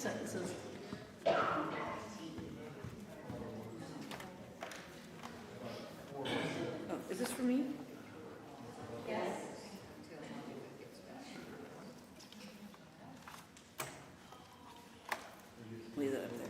sentences. Oh, is this for me? Leave that up there.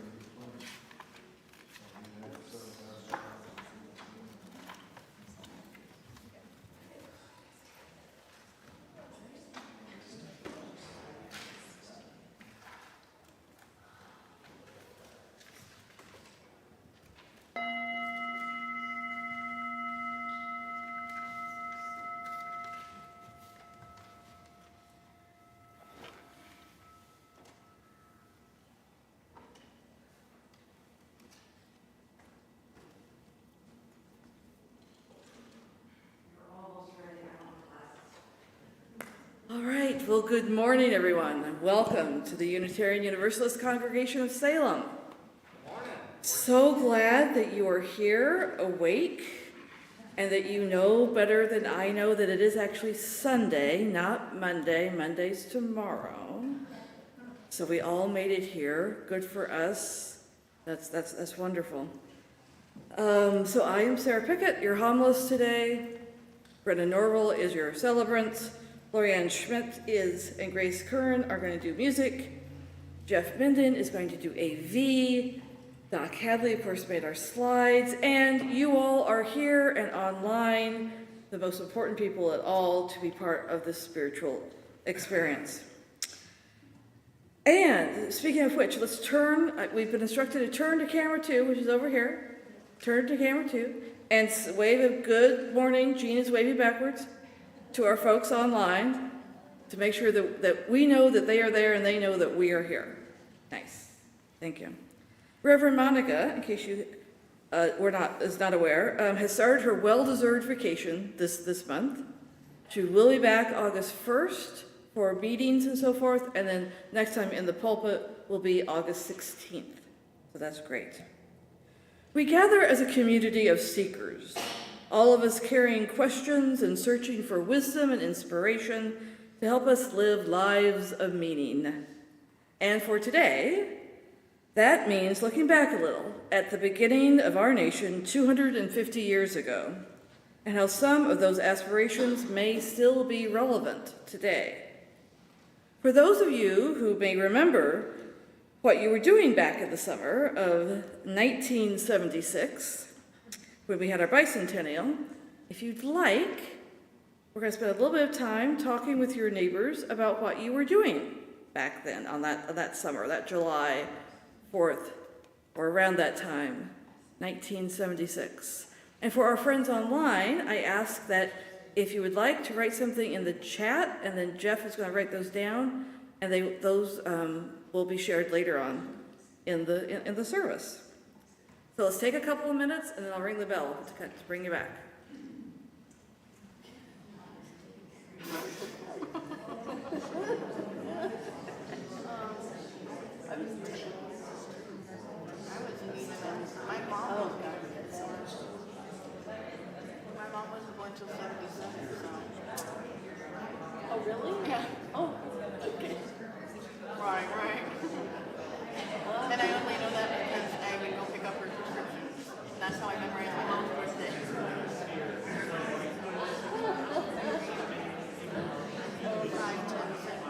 All right, well, good morning, everyone, and welcome to the Unitarian Universalist Congregation of Salem. So glad that you are here, awake, and that you know better than I know that it is actually Sunday, not Monday. Monday's tomorrow. So we all made it here. Good for us. That's wonderful. So I am Sara Pickett, your homilist today. Brenda Norval is your celebrant. Lorianne Schmidt and Grace Curran are going to do music. Jeff Minden is going to do AV. Doc Hadley, of course, made our slides. And you all are here and online, the most important people at all, to be part of this spiritual experience. And speaking of which, let's turn. We've been instructed to turn to camera 2, which is over here. Turn to camera 2 and wave a good morning. Jean is waving backwards to our folks online to make sure that we know that they are there and they know that we are here. Nice. Thank you. Reverend Monica, in case you is not aware, has started her well-deserved vacation this month. She will be back August 1st for meetings and so forth, and then next time in the pulpit will be August 16th. So that's great. We gather as a community of seekers, all of us carrying questions and searching for wisdom and inspiration to help us live lives of meaning. And for today, that means looking back a little at the beginning of our nation 250 years ago, and how some of those aspirations may still be relevant today. For those of you who may remember what you were doing back in the summer of 1976, when we had our bicentennial, if you'd like, we're going to spend a little bit of time talking with your neighbors about what you were doing back then on that summer, that July 4th, or around that time, 1976. And for our friends online, I ask that if you would like to write something in the chat, and then Jeff is going to write those down, and those will be shared later on in the service. So let's take a couple of minutes, and then I'll ring the bell to bring you back. My mom wasn't born until 77, so. Oh, really? Yeah. Oh, okay. Right. And I only know that because I would go pick up her prescription. That's how I memorized my mom's birthday. 5, 10, 77.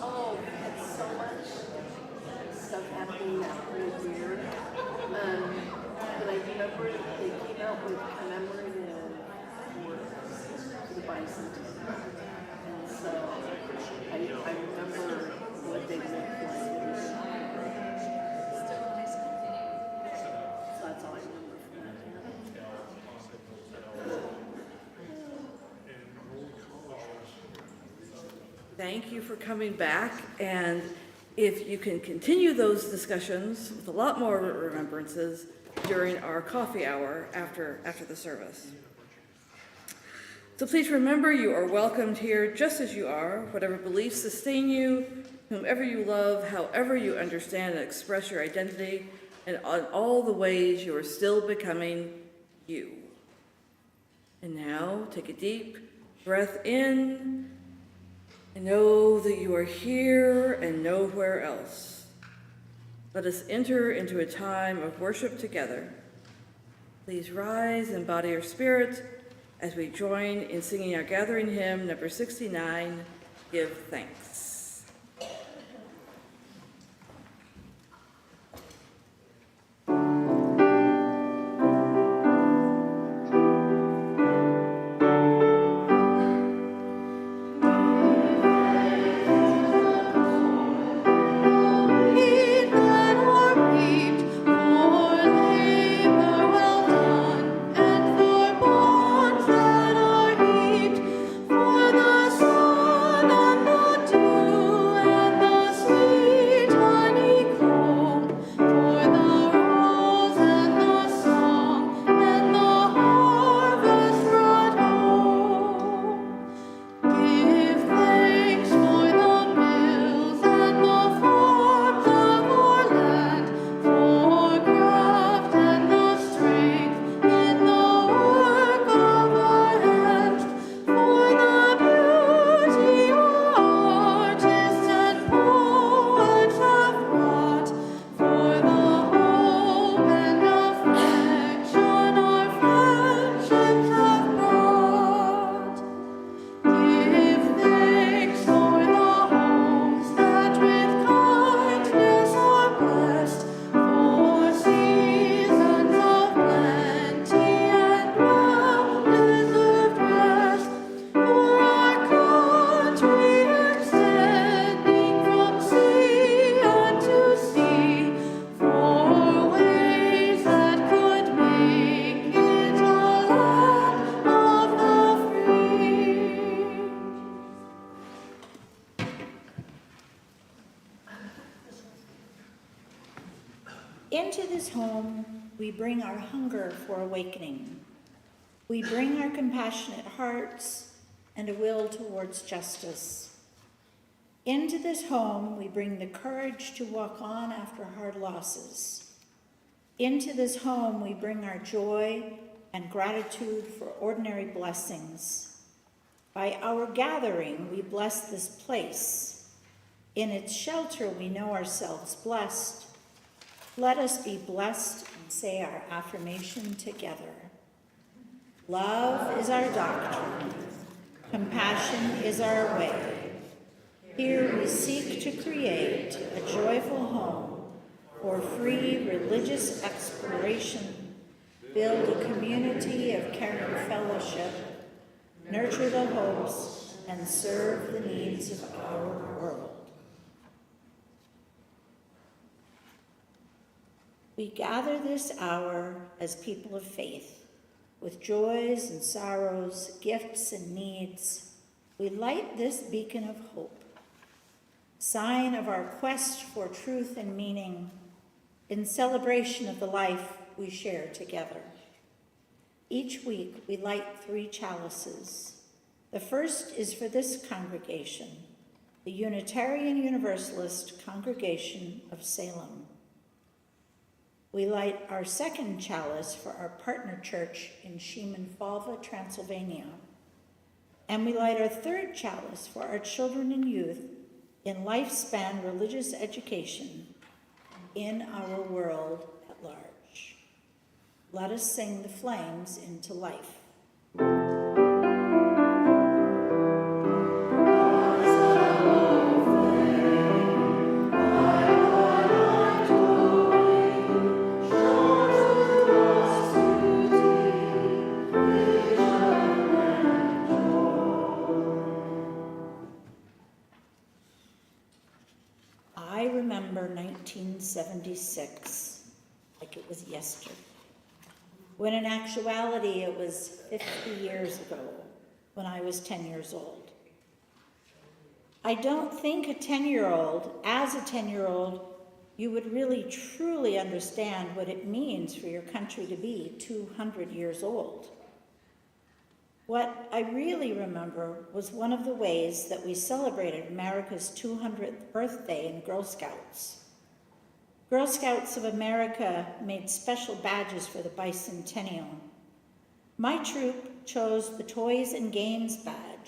Oh, we had so much stuff happening that whole year. But I remember they came out with commemorative works for the bicentennial. And so I remember what they looked like. So that's all I remember from that. Thank you for coming back, and if you can continue those discussions with a lot more remembrances during our coffee hour after the service. So please remember you are welcomed here just as you are, whatever beliefs sustain you, whomever you love, however you understand and express your identity, and on all the ways you are still becoming you. And now take a deep, Breath in, and know that you are here and nowhere else. Let us enter into a time of worship together. Please rise and body your spirit as we join in singing our gathering hymn, number 69, Give Thanks. Into this home, we bring our hunger for awakening. We bring our compassionate hearts and a will towards justice. Into this home, we bring the courage to walk on after hard losses. Into this home, we bring our joy and gratitude for ordinary blessings. By our gathering, we bless this place. In its shelter, we know ourselves blessed. Let us be blessed and say our affirmation together. Love is our doctrine. Compassion is our way. Here we seek to create a joyful home for free religious exploration, build a community of caring fellowship, nurture the hopes, and serve the needs of our world. We gather this hour as people of faith, with joys and sorrows, gifts and needs. We light this beacon of hope, sign of our quest for truth and meaning, in celebration of the life we share together. Each week we light 3 chalices. The first is for this congregation, the Unitarian Universalist Congregation of Salem. We light our second chalice for our partner church in Szymanowska, Transylvania. And we light our third chalice for our children and youth in lifespan religious education in our world at large. Let us sing the flames into life. I remember 1976 like it was yesterday, when in actuality it was 50 years ago when I was 10 years old. I don't think as a 10-year-old, you would really truly understand what it means for your country to be 200 years old. What I really remember was one of the ways that we celebrated America's 200th birthday in Girl Scouts. Girl Scouts of America made special badges for the bicentennial. My troop chose the Toys and Games badge,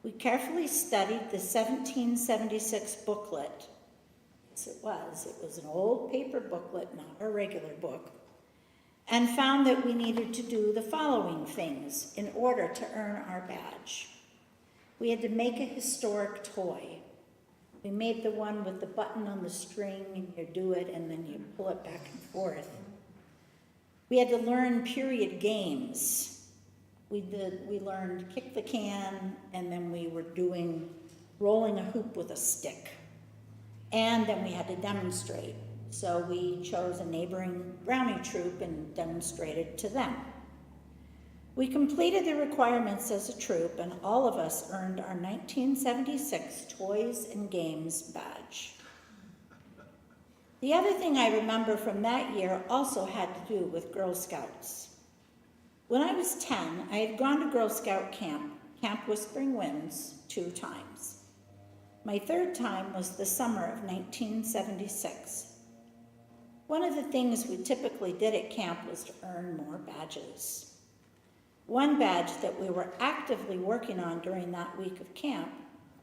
We carefully studied the 1776 booklet. Yes, it was. It was an old paper booklet, not a regular book, and found that we needed to do the following things in order to earn our badge. We had to make a historic toy. We made the one with the button on the string, and you do it, and then you pull it back and forth. We had to learn period games. We learned kick the can, and then we were doing rolling a hoop with a stick. And then we had to demonstrate. So we chose a neighboring brownie troop and demonstrated to them. We completed the requirements as a troop, and all of us earned our 1976 Toys and Games badge. The other thing I remember from that year also had to do with Girl Scouts. When I was 10, I had gone to Girl Scout camp, Camp Whispering Winds, 2 times. My 3rd time was the summer of 1976. One of the things we typically did at camp was to earn more badges. One badge that we were actively working on during that week of camp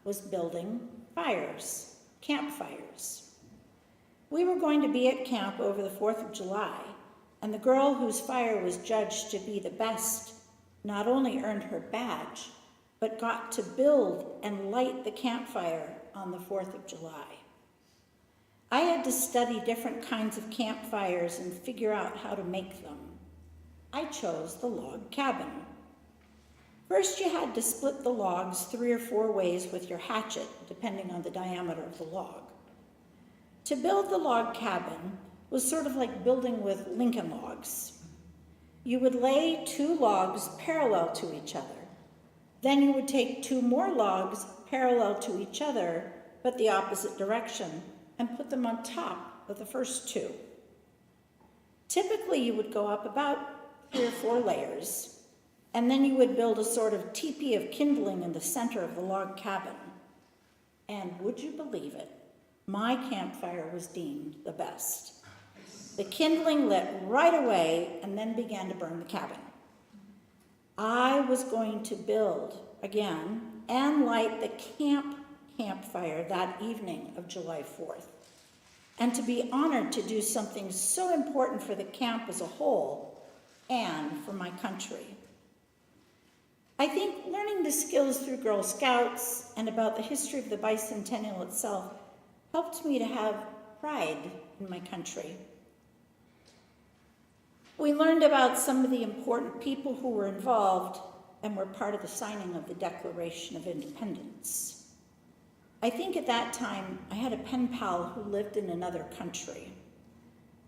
was building fires, campfires. We were going to be at camp over the 4th of July, and the girl whose fire was judged to be the best not only earned her badge, but got to build and light the campfire on the 4th of July. I had to study different kinds of campfires and figure out how to make them. I chose the log cabin. First, you had to split the logs 3 or 4 ways with your hatchet, depending on the diameter of the log. To build the log cabin was sort of like building with Lincoln logs. You would lay 2 logs parallel to each other. Then you would take 2 more logs parallel to each other, but the opposite direction, and put them on top of the first 2. Typically, you would go up about 3 or 4 layers, and then you would build a sort of teepee of kindling in the center of the log cabin. And would you believe it, my campfire was deemed the best. The kindling lit right away and then began to burn the cabin. I was going to build again and light the campfire that evening of July 4th. And to be honored to do something so important for the camp as a whole and for my country. I think learning the skills through Girl Scouts and about the history of the bicentennial itself helped me to have pride in my country. We learned about some of the important people who were involved and were part of the signing of the Declaration of Independence. I think at that time I had a pen pal who lived in another country.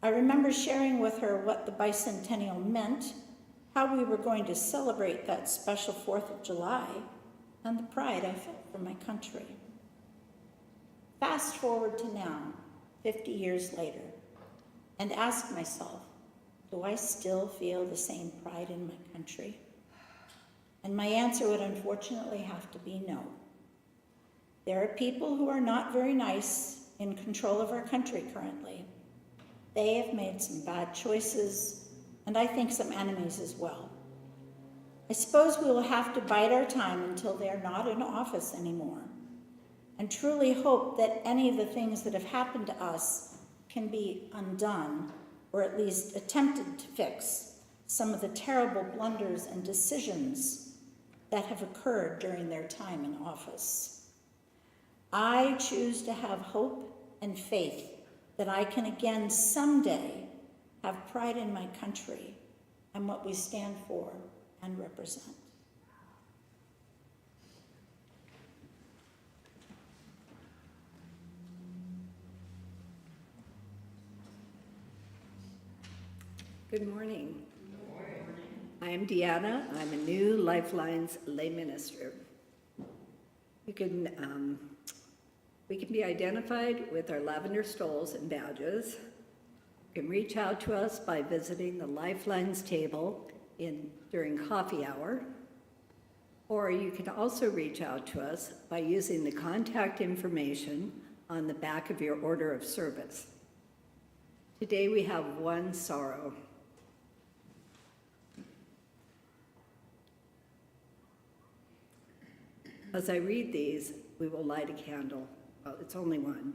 I remember sharing with her what the bicentennial meant, how we were going to celebrate that special 4th of July, and the pride I felt for my country. Fast forward to now, 50 years later, and ask myself, do I still feel the same pride in my country? And my answer would unfortunately have to be no. There are people who are not very nice in control of our country currently. They have made some bad choices, and I think some enemies as well. I suppose we will have to bide our time until they are not in office anymore, and truly hope that any of the things that have happened to us can be undone, or at least attempted to fix some of the terrible blunders and decisions that have occurred during their time in office. I choose to have hope and faith that I can again someday have pride in my country and what we stand for and represent. Good morning. I am Deanna. I'm a new Lifelines lay minister. We can be identified with our lavender stoles and badges. You can reach out to us by visiting the Lifelines table during coffee hour, or you can also reach out to us by using the contact information on the back of your order of service. Today we have one sorrow. As I read these, we will light a candle. Well, it's only one.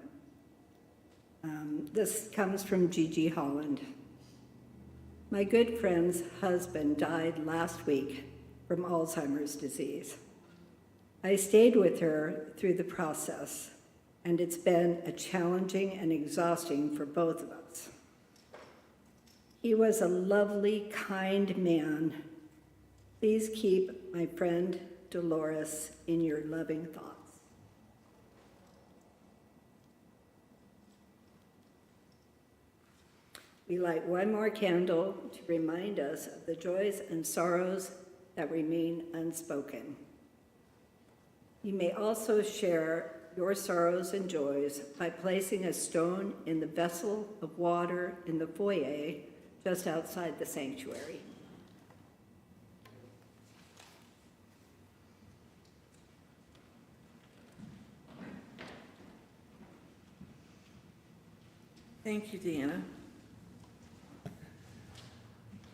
This comes from Gigi Holland. My good friend's husband died last week from Alzheimer's disease. I stayed with her through the process, and it's been a challenging and exhausting for both of us. He was a lovely, kind man. Please keep my friend Dolores in your loving thoughts. We light one more candle to remind us of the joys and sorrows that remain unspoken. You may also share your sorrows and joys by placing a stone in the vessel of water in the foyer just outside the sanctuary. Thank you, Deanna.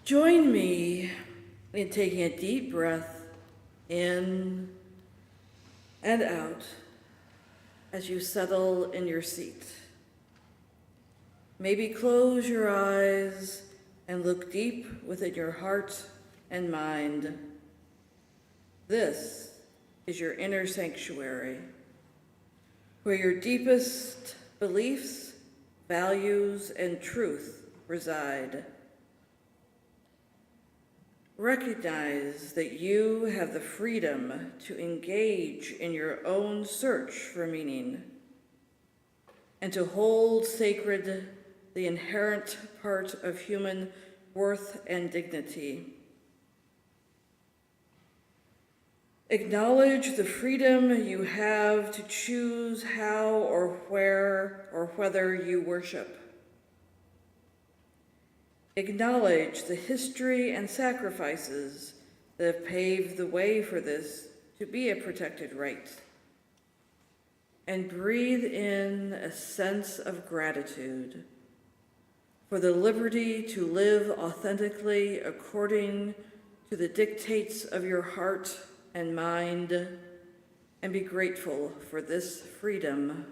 Join me in taking a deep breath in and out as you settle in your seat. Maybe close your eyes and look deep within your heart and mind. This is your inner sanctuary, where your deepest beliefs, values, and truth reside. Recognize that you have the freedom to engage in your own search for meaning and to hold sacred the inherent part of human worth and dignity. Acknowledge the freedom you have to choose how or where or whether you worship. Acknowledge the history and sacrifices that have paved the way for this to be a protected right. And breathe in a sense of gratitude for the liberty to live authentically according to the dictates of your heart and mind, and be grateful for this freedom.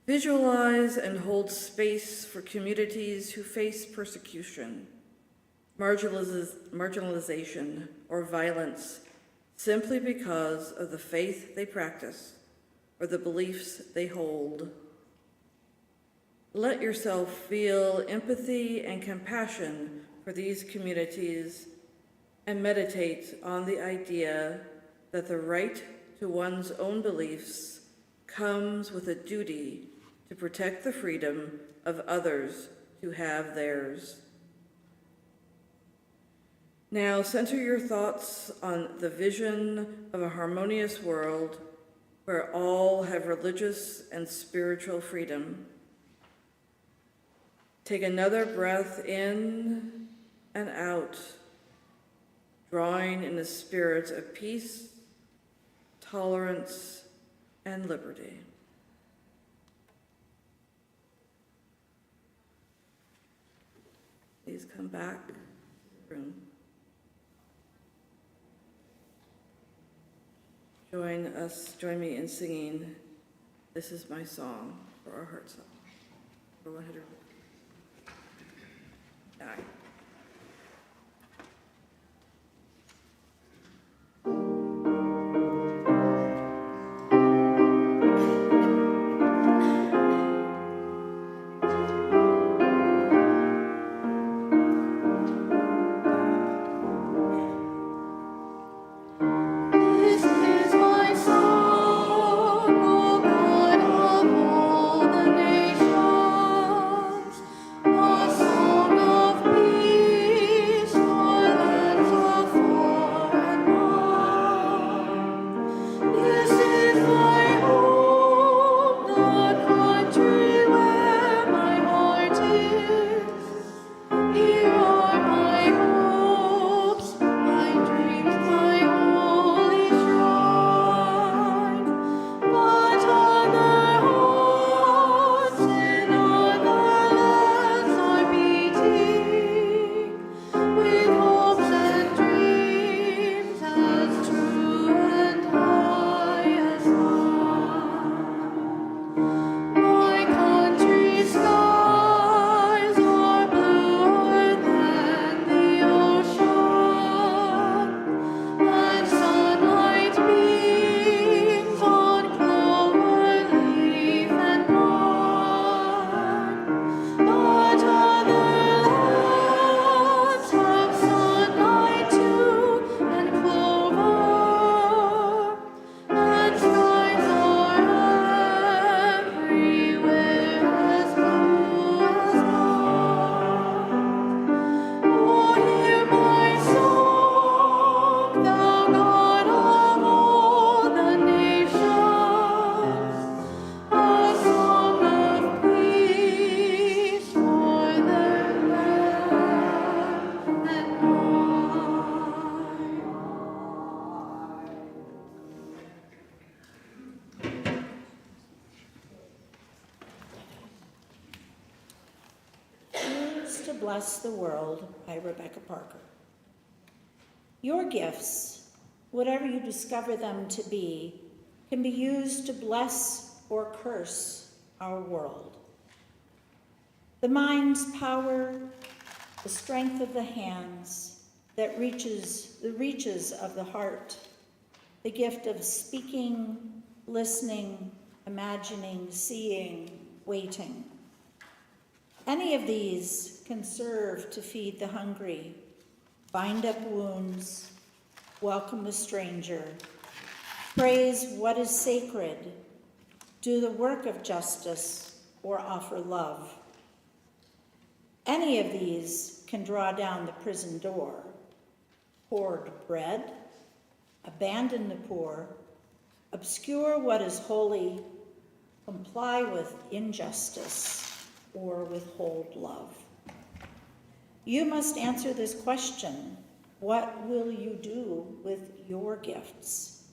Visualize and hold space for communities who face persecution, marginalization, or violence simply because of the faith they practice or the beliefs they hold. Let yourself feel empathy and compassion for these communities and meditate on the idea that the right to one's own beliefs comes with a duty to protect the freedom of others to have theirs. Now center your thoughts on the vision of a harmonious world where all have religious and spiritual freedom. Take another breath in and out, drawing in a spirit of peace, tolerance, and liberty. Please come back to the room. Join me in singing This Is My Song for our heart song. For 109. Song of peace. to Bless the World by Rebecca Parker. Your gifts, whatever you discover them to be, can be used to bless or curse our world. The mind's power, the strength of the hands that reaches the reaches of the heart, the gift of speaking, listening, imagining, seeing, waiting. Any of these can serve to feed the hungry, bind up wounds, welcome the stranger, praise what is sacred, do the work of justice, or offer love. Any of these can draw down the prison door, hoard bread, abandon the poor, obscure what is holy, comply with injustice, or withhold love. You must answer this question: what will you do with your gifts?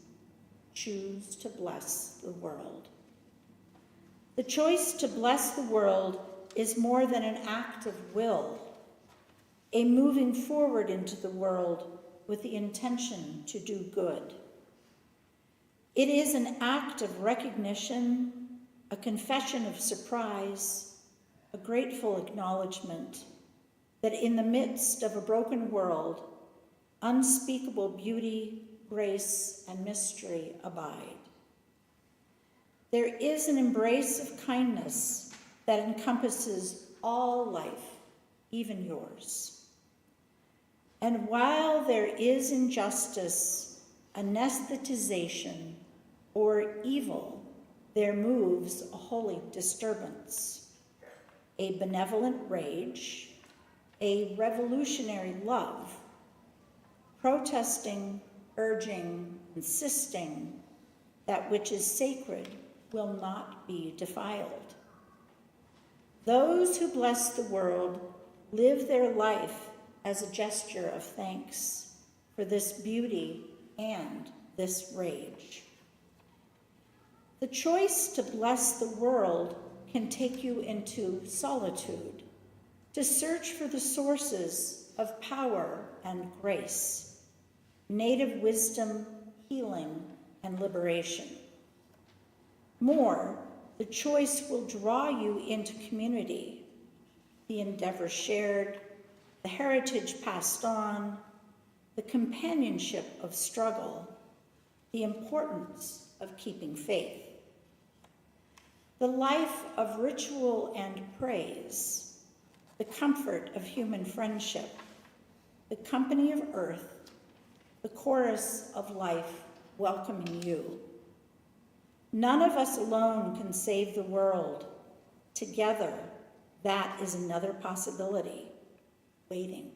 Choose to bless the world. The choice to bless the world is more than an act of will, a moving forward into the world with the intention to do good. It is an act of recognition, a confession of surprise, a grateful acknowledgement that in the midst of a broken world, unspeakable beauty, grace, and mystery abide. There is an embrace of kindness that encompasses all life, even yours. And while there is injustice, anesthetization, or evil, there moves a holy disturbance, a benevolent rage, a revolutionary love, protesting, urging, insisting that which is sacred will not be defiled. Those who bless the world live their life as a gesture of thanks for this beauty and this rage. The choice to bless the world can take you into solitude, to search for the sources of power and grace, native wisdom, healing, and liberation. More, the choice will draw you into community, the endeavor shared, the heritage passed on, the companionship of struggle, the importance of keeping faith. The life of ritual and praise, the comfort of human friendship, the company of earth, the chorus of life welcoming you. None of us alone can save the world. Together, that is another possibility, waiting.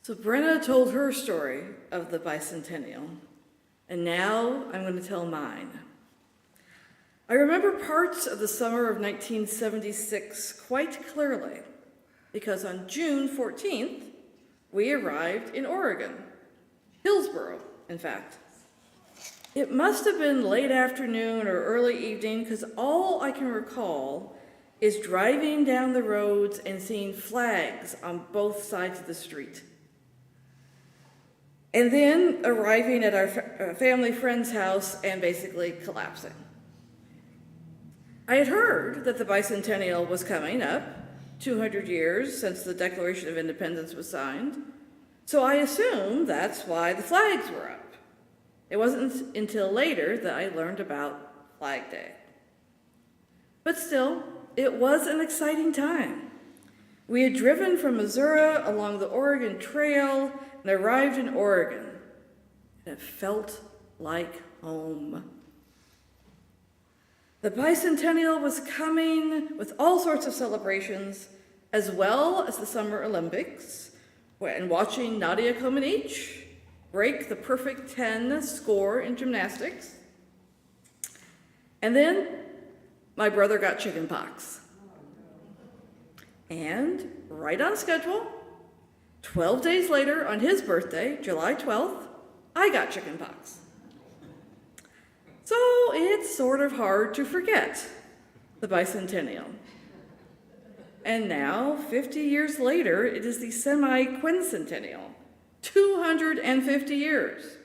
So Brenna told her story of the bicentennial, and now I'm going to tell mine. I remember parts of the summer of 1976 quite clearly, because on June 14th, we arrived in Oregon, Hillsboro, in fact. It must have been late afternoon or early evening, because all I can recall is driving down the roads and seeing flags on both sides of the street. And then arriving at our family friend's house and basically collapsing. I had heard that the bicentennial was coming up, 200 years since the Declaration of Independence was signed, so I assumed that's why the flags were up. It wasn't until later that I learned about Flag Day. But still, it was an exciting time. We had driven from Missouri along the Oregon Trail and arrived in Oregon, and it felt like home. The bicentennial was coming with all sorts of celebrations, as well as the Summer Olympics, and watching Nadia Comaneci break the perfect 10 score in gymnastics. And then my brother got chicken pox. And right on schedule, 12 days later on his birthday, July 12th, I got chickenpox. So it's sort of hard to forget the bicentennial. And now, 50 years later, it is the semi-quincentennial, 250 years.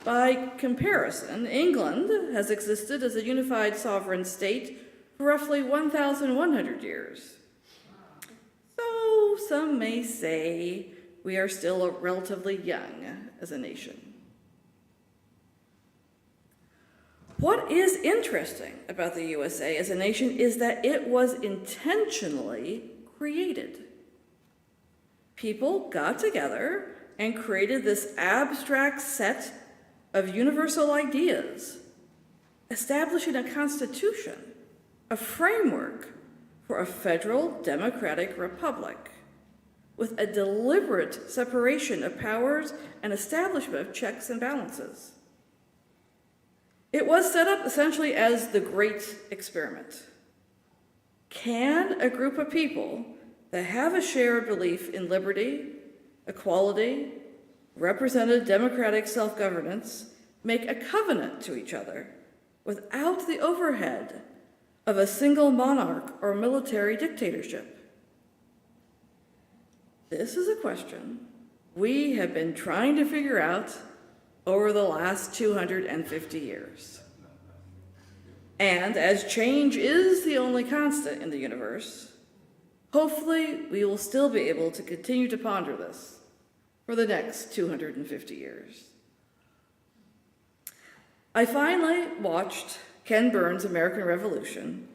By comparison, England has existed as a unified sovereign state for roughly 1,100 years. So some may say we are still relatively young as a nation. What is interesting about the USA as a nation is that it was intentionally created. People got together and created this abstract set of universal ideas, establishing a constitution, a framework for a federal democratic republic, with a deliberate separation of powers and establishment of checks and balances. It was set up essentially as the great experiment. Can a group of people that have a shared belief in liberty, equality, representative democratic self-governance make a covenant to each other without the overhead of a single monarch or military dictatorship? This is a question we have been trying to figure out over the last 250 years. And as change is the only constant in the universe, hopefully we will still be able to continue to ponder this for the next 250 years. I finally watched Ken Burns' American Revolution,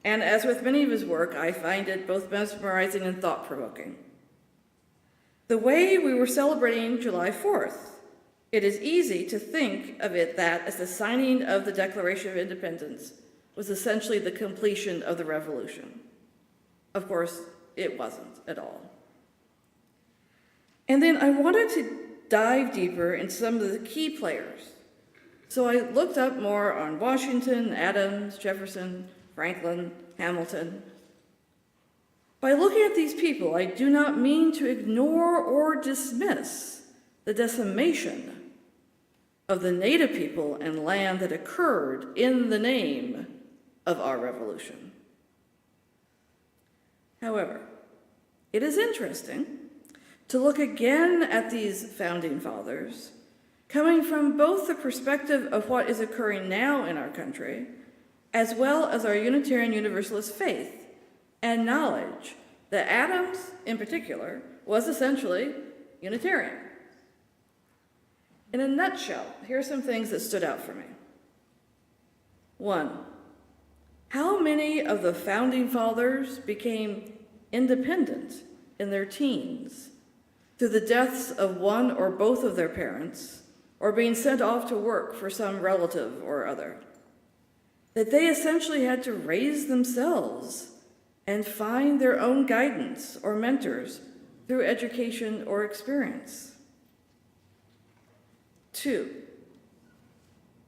and as with many of his work, I find it both mesmerizing and thought-provoking. The way we were celebrating July 4th, it is easy to think of it that as the signing of the Declaration of Independence was essentially the completion of the revolution. Of course, it wasn't at all. And then I wanted to dive deeper into some of the key players. So I looked up more on Washington, Adams, Jefferson, Franklin, Hamilton. By looking at these people, I do not mean to ignore or dismiss the decimation of the native people and land that occurred in the name of our revolution. However, it is interesting to look again at these founding fathers, coming from both the perspective of what is occurring now in our country, as well as our Unitarian Universalist faith and knowledge that Adams, in particular, was essentially Unitarian. In a nutshell, here are some things that stood out for me. 1, how many of the founding fathers became independent in their teens through the deaths of one or both of their parents, or being sent off to work for some relative or other? That they essentially had to raise themselves and find their own guidance or mentors through education or experience. 2,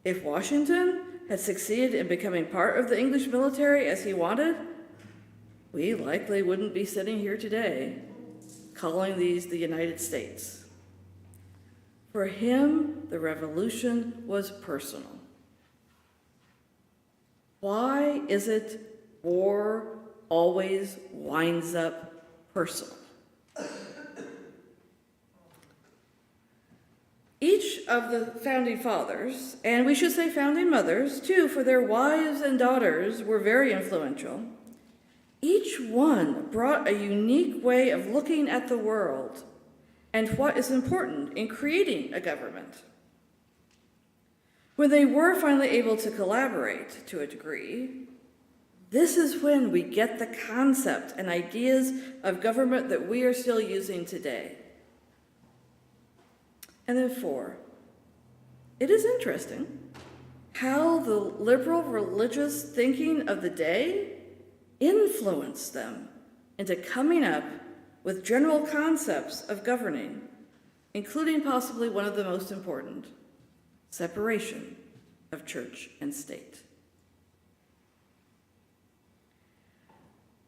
if Washington had succeeded in becoming part of the English military as he wanted, we likely wouldn't be sitting here today calling these the United States. For him, the revolution was personal. Why is it war always winds up personal? Each of the founding fathers, and we should say founding mothers too, for their wives and daughters were very influential. Each one brought a unique way of looking at the world and what is important in creating a government. When they were finally able to collaborate to a degree, this is when we get the concept and ideas of government that we are still using today. And then 4, it is interesting how the liberal religious thinking of the day influenced them into coming up with general concepts of governing, including possibly one of the most important, separation of church and state.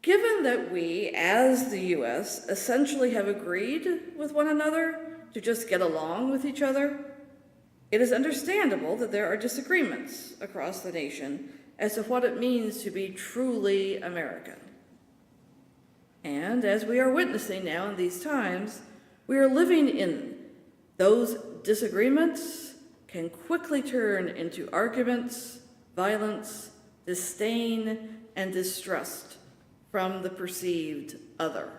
Given that we, as the U.S., essentially have agreed with one another to just get along with each other, it is understandable that there are disagreements across the nation as to what it means to be truly American. And as we are witnessing now in these times, we are living in those disagreements can quickly turn into arguments, violence, disdain, and distrust from the perceived other.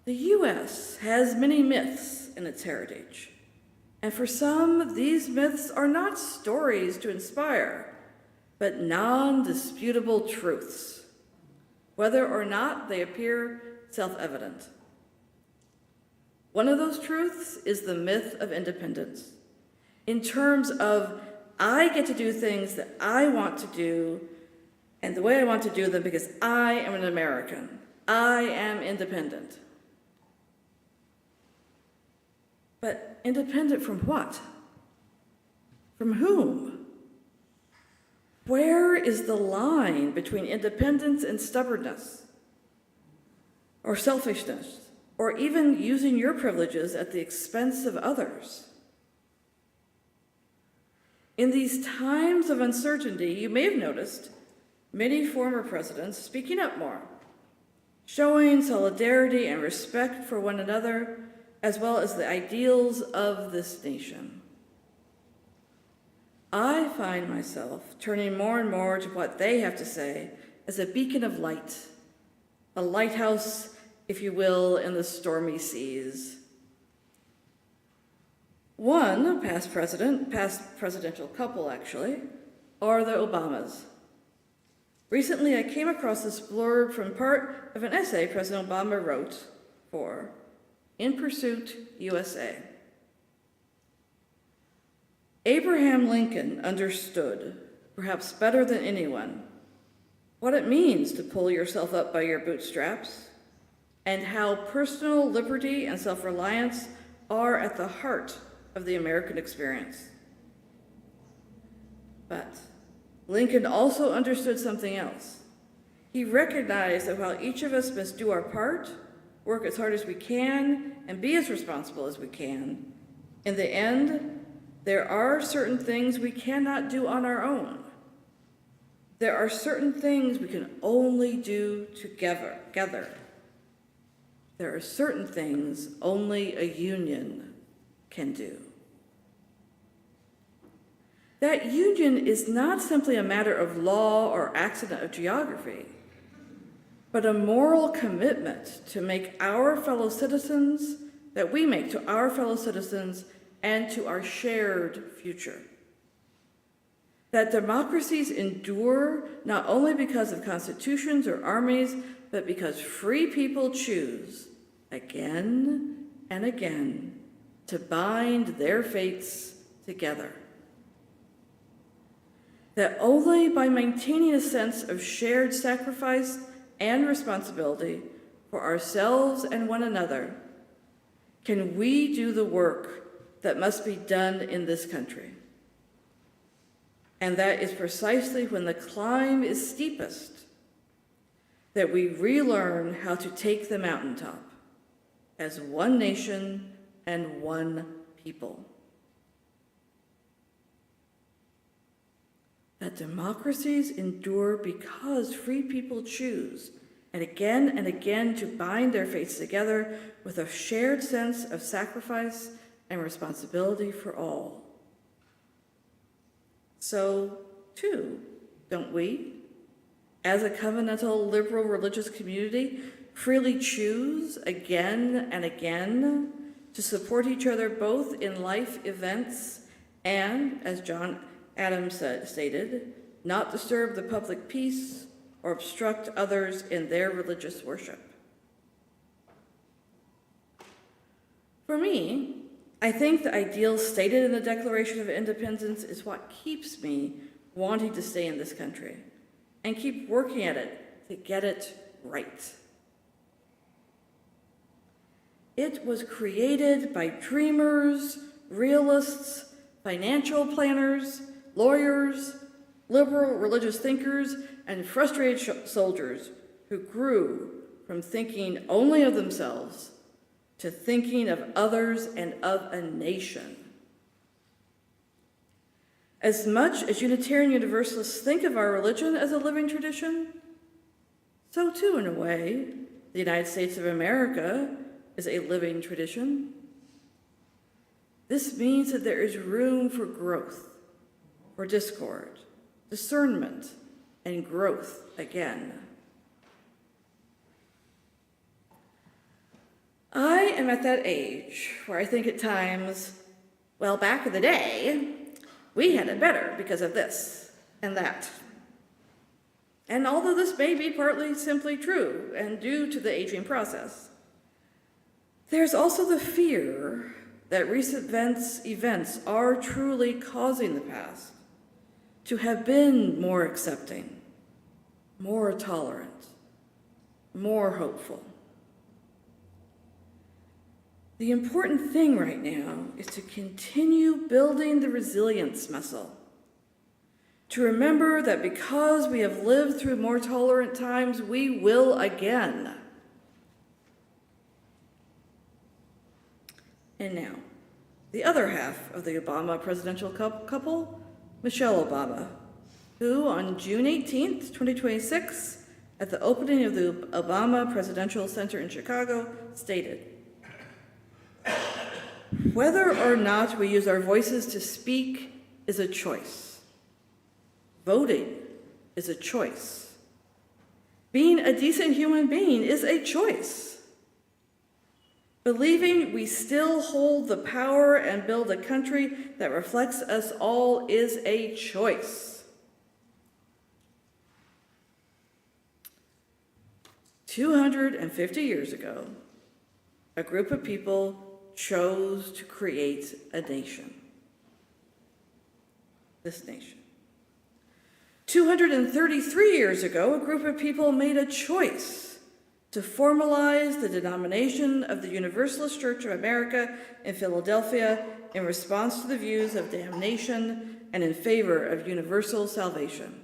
The U.S. has many myths in its heritage, and for some, these myths are not stories to inspire, but non-disputable truths, whether or not they appear self-evident. One of those truths is the myth of independence, in terms of I get to do things that I want to do, and the way I want to do them because I am an American. I am independent. But independent from what? From whom? Where is the line between independence and stubbornness, or selfishness, or even using your privileges at the expense of others? In these times of uncertainty, you may have noticed many former presidents speaking up more, showing solidarity and respect for one another, as well as the ideals of this nation. I find myself turning more and more to what they have to say as a beacon of light, a lighthouse, if you will, in the stormy seas. One past presidential couple actually, are the Obamas. Recently, I came across this blurb from part of an essay President Obama wrote for In Pursuit, USA. Abraham Lincoln understood, perhaps better than anyone, what it means to pull yourself up by your bootstraps and how personal liberty and self-reliance are at the heart of the American experience. But Lincoln also understood something else. He recognized that while each of us must do our part, work as hard as we can, and be as responsible as we can, in the end, there are certain things we cannot do on our own. There are certain things we can only do together. There are certain things only a union can do. That union is not simply a matter of law or accident of geography, but a moral commitment to make our fellow citizens, that we make to our fellow citizens and to our shared future. That democracies endure not only because of constitutions or armies, but because free people choose again and again to bind their fates together. That only by maintaining a sense of shared sacrifice and responsibility for ourselves and one another can we do the work that must be done in this country. And that is precisely when the climb is steepest that we relearn how to take the mountaintop as one nation and one people. That democracies endure because free people choose and again to bind their fates together with a shared sense of sacrifice and responsibility for all. So, too, don't we, as a covenantal liberal religious community, freely choose again and again to support each other both in life events and, as John Adams stated, not disturb the public peace or obstruct others in their religious worship? For me, I think the ideal stated in the Declaration of Independence is what keeps me wanting to stay in this country and keep working at it to get it right. It was created by dreamers, realists, financial planners, lawyers, liberal religious thinkers, and frustrated soldiers who grew from thinking only of themselves to thinking of others and of a nation. As much as Unitarian Universalists think of our religion as a living tradition, so too, in a way, the United States of America is a living tradition. This means that there is room for growth, for discord, discernment, and growth again. I am at that age where I think at times, well, back in the day, we had it better because of this and that. And although this may be partly simply true and due to the aging process, there's also the fear that recent events are truly causing the past to have been more accepting, more tolerant, more hopeful. The important thing right now is to continue building the resilience muscle, to remember that because we have lived through more tolerant times, we will again. And now, the other half of the Obama presidential couple, Michelle Obama, who on June 18th, 2026, at the opening of the Obama Presidential Center in Chicago, stated, "Whether or not we use our voices to speak is a choice. Voting is a choice. Being a decent human being is a choice. Believing we still hold the power and build a country that reflects us all is a choice." 250 years ago, a group of people chose to create a nation. This nation. 233 years ago, a group of people made a choice to formalize the denomination of the Universalist Church of America in Philadelphia in response to the views of damnation and in favor of universal salvation.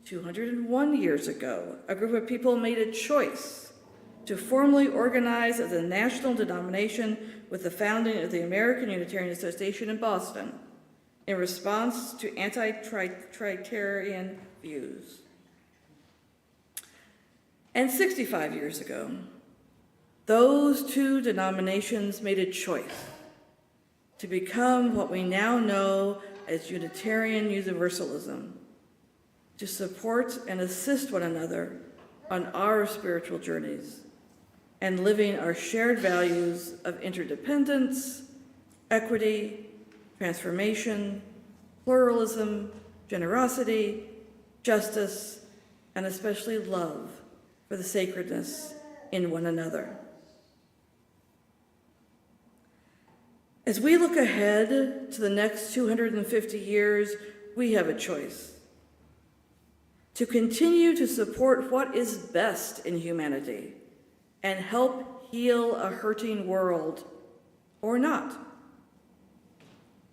201 years ago, a group of people made a choice to formally organize as a national denomination with the founding of the American Unitarian Association in Boston in response to anti-Trinitarian views. And 65 years ago, those two denominations made a choice to become what we now know as Unitarian Universalism, to support and assist one another on our spiritual journeys and living our shared values of interdependence, equity, transformation, pluralism, generosity, justice, and especially love for the sacredness in one another. As we look ahead to the next 250 years, we have a choice: to continue to support what is best in humanity and help heal a hurting world, or not.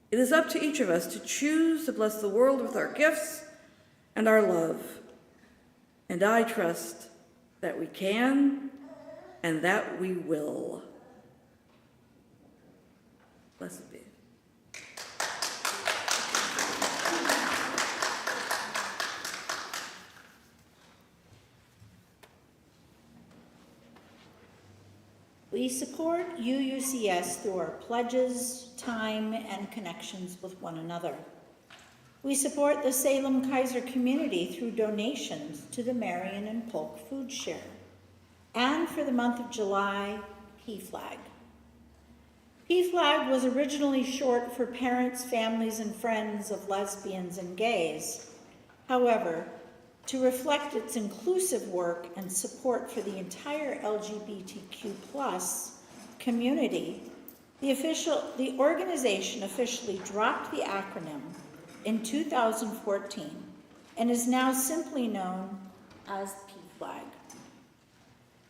It is up to each of us to choose to bless the world with our gifts and our love. And I trust that we can and that we will. Blessed be. We support UUCS through our pledges, time, and connections with one another. We support the Salem-Kaiser community through donations to the Marion and Polk Food Share. And for the month of July, PFLAG. PFLAG was originally short for Parents, Families, and Friends of Lesbians and Gays. However, to reflect its inclusive work and support for the entire LGBTQ+ community, the organization officially dropped the acronym in 2014 and is now simply known as PFLAG.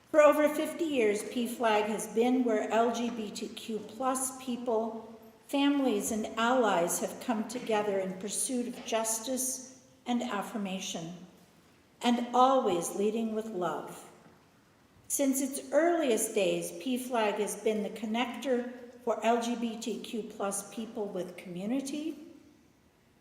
For over 50 years, PFLAG has been where LGBTQ+ people, families, and allies have come together in pursuit of justice and affirmation. and always leading with love. Since its earliest days, PFLAG has been the connector for LGBTQ+ people with community,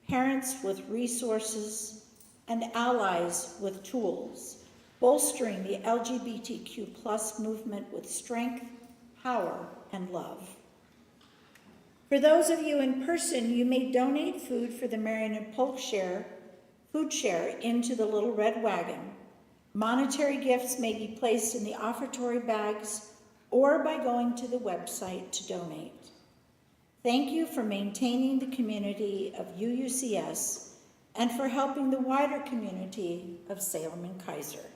parents with resources, and allies with tools, bolstering the LGBTQ+ movement with strength, power, and love. For those of you in person, you may donate food for the Marion and Polk food share into the Little Red Wagon. Monetary gifts may be placed in the offertory bags or by going to the website to donate. Thank you for maintaining the community of UUCS and for helping the wider community of Salem and Kaiser.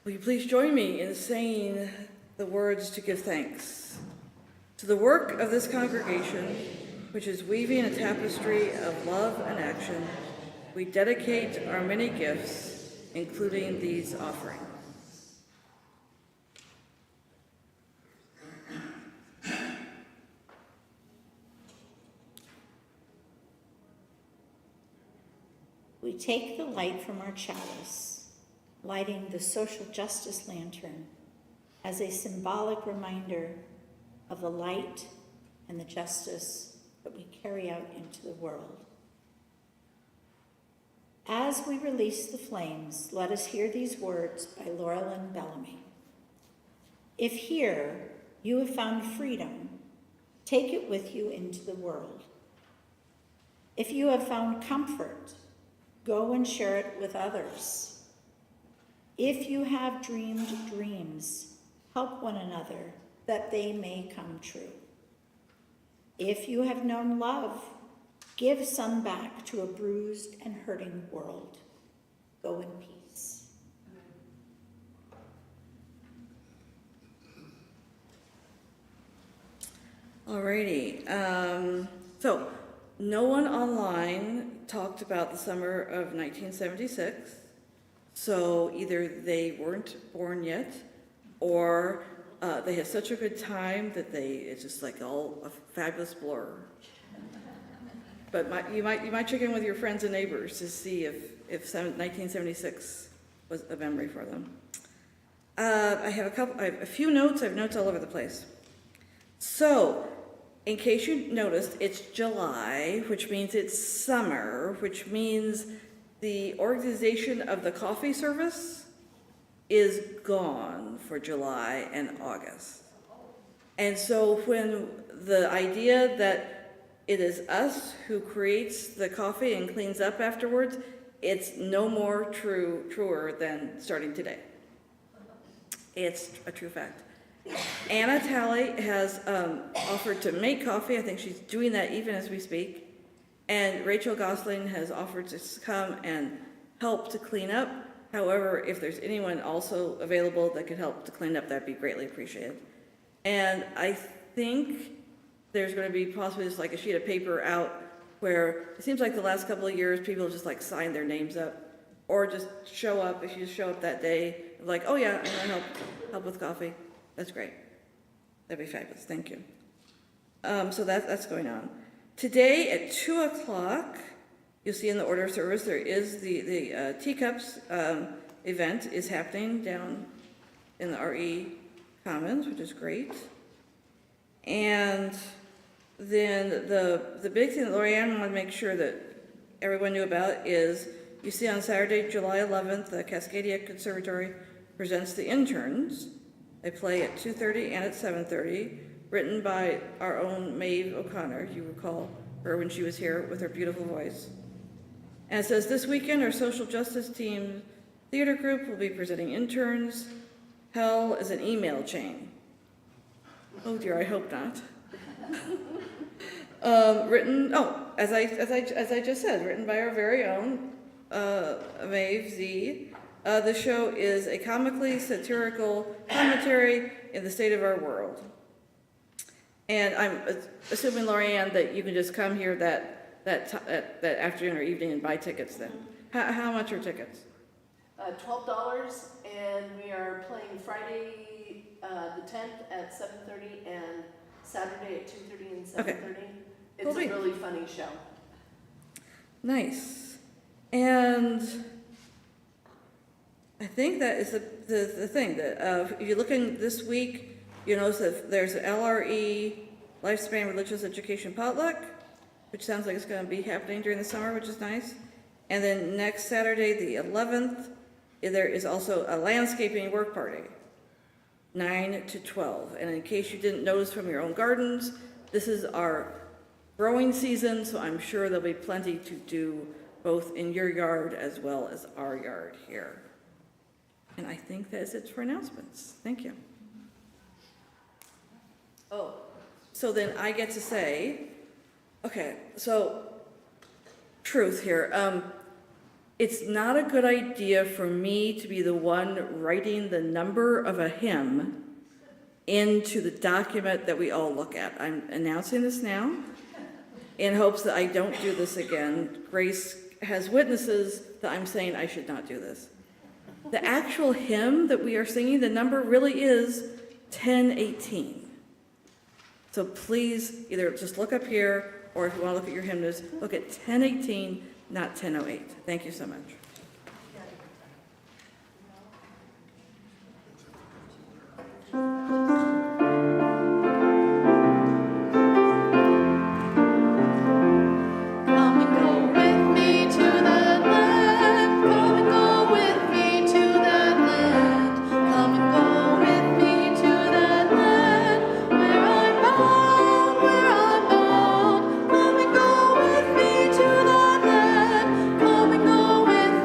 Will you please join me in saying the words to give thanks? To the work of this congregation, which is weaving a tapestry of love and action, we dedicate our many gifts, including these offerings. We take the light from our chalice, lighting the social justice lantern as a symbolic reminder of the light and the justice that we carry out into the world. As we release the flames, let us hear these words by Laurelyn Bellamy. If here you have found freedom, take it with you into the world. If you have found comfort, go and share it with others. If you have dreamed dreams, help one another that they may come true. If you have known love, give some back to a bruised and hurting world. Go in peace. Alrighty, so no one online talked about the summer of 1976, so either they weren't born yet, or they had such a good time that it's just like all a fabulous blur. But you might check in with your friends and neighbors to see if 1976 was a memory for them. I have a few notes. I have notes all over the place. So, in case you noticed, it's July, which means it's summer, which means the organization of the coffee service is gone for July and August. And so when the idea that it is us who creates the coffee and cleans up afterwards, it's no more truer than starting today. It's a true fact. Anna Talley has offered to make coffee. I think she's doing that even as we speak. And Rachel Gosling has offered to come and help to clean up. However, if there's anyone also available that could help to clean up, that'd be greatly appreciated. And I think there's going to be possibly just like a sheet of paper out where it seems like the last couple of years people just like sign their names up or just show up. If you just show up that day, like, oh yeah, I'm going to help with coffee. That's great. That'd be fabulous. Thank you. So that's going on. Today at 2 o'clock, you'll see in the order of service there is the teacups event is happening down in the RE Commons, which is great. And then the big thing that Lorianne wanted to make sure that everyone knew about is you see on Saturday, July 11th, the Cascadia Conservatory presents The Interns. They play at 2:30 and at 7:30, written by our own Maeve O'Connor. You recall her when she was here with her beautiful voice. And it says, this weekend, our social justice team theater group will be presenting Interns. Hell is an email chain. Oh dear, I hope not. As I just said, written by our very own Maeve Z. The show is a comically satirical commentary in the state of our world. And I'm assuming, Lorianne, that you can just come here that afternoon or evening and buy tickets then. How much are tickets? $12, and we are playing Friday the 10th at 7:30 and Saturday at 2:30 and 7:30. Okay. It's Cool. a really funny show. Nice. And I think that is the thing that if you're looking this week, you notice that there's an LRE Lifespan Religious Education Potluck, which sounds like it's going to be happening during the summer, which is nice. And then next Saturday, the 11th, there is also a landscaping work party, 9 to 12. And in case you didn't notice from your own gardens, this is our growing season, so I'm sure there'll be plenty to do both in your yard as well as our yard here. And I think that's it for announcements. Thank you. Oh, so then I get to say, okay, so truth here. It's not a good idea for me to be the one writing the number of a hymn into the document that we all look at. I'm announcing this now in hopes that I don't do this again. Grace has witnesses that I'm saying I should not do this. The actual hymn that we are singing, the number really is 1018. So please either just look up here, or if you want to look at your hymn notes, look at 1018, not 1008. Thank you so much. Come and go with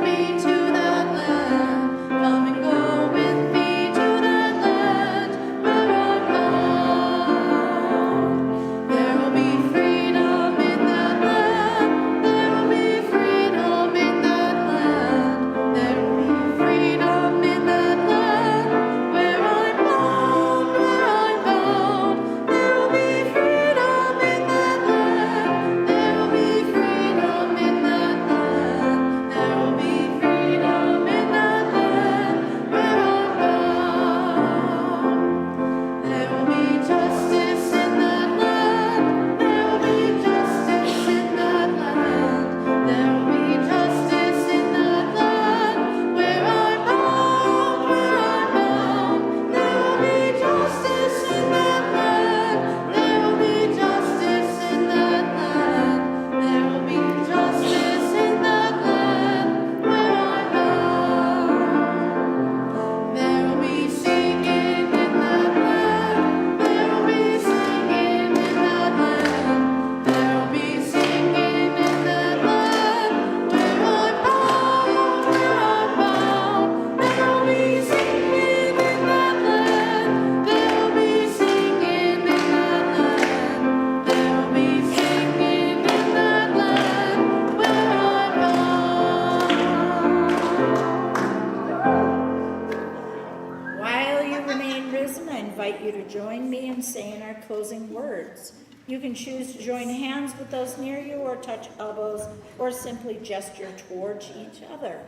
closing words. You can choose to join hands with those near you or touch elbows or simply gesture towards each other.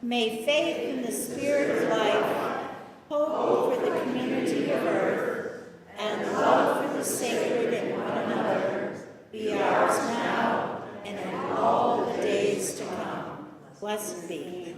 May faith in the spirit of life, hope for the community of earth, and love for the sacred in one another be ours now and in all the days to come. Blessed be.